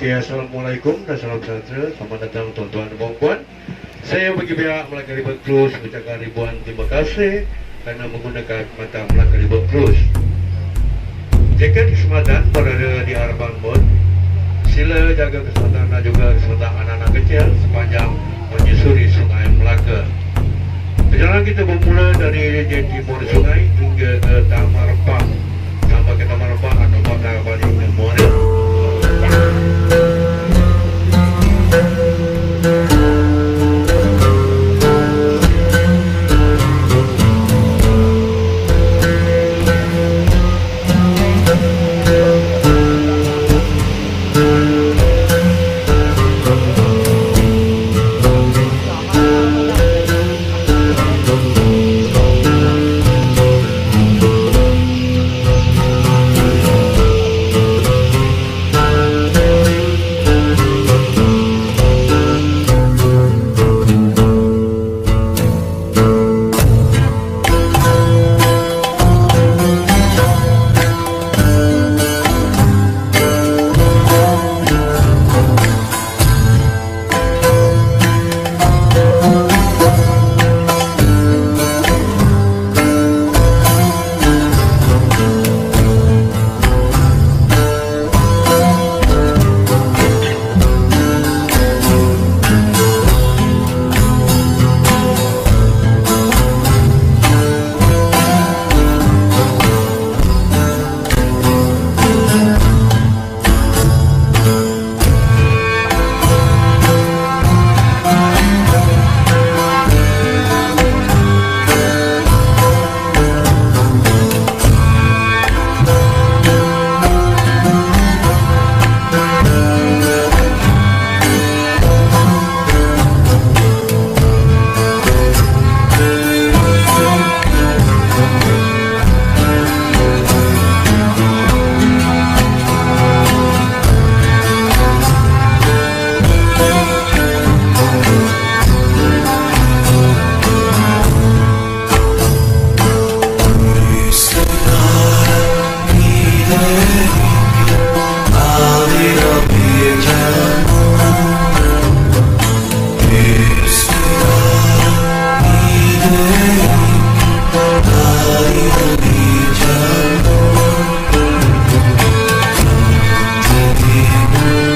Oke, assalamualaikum dan salam sejahtera. Selamat datang tuan-tuan dan puan. Saya bagi pihak Melaka River Cruise mengucapkan ribuan terima kasih kerana menggunakan mata Melaka River Cruise. Jika kesempatan berada di harapan boat, sila jaga keselamatan dan juga keselamatan anak-anak kecil sepanjang menyusuri Sungai Melaka. Perjalanan kita bermula dari timur sungai hingga ke Taman Rempang. Sampai ke Taman Rempang atau Kota Bali Memorial.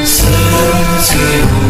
Sensible,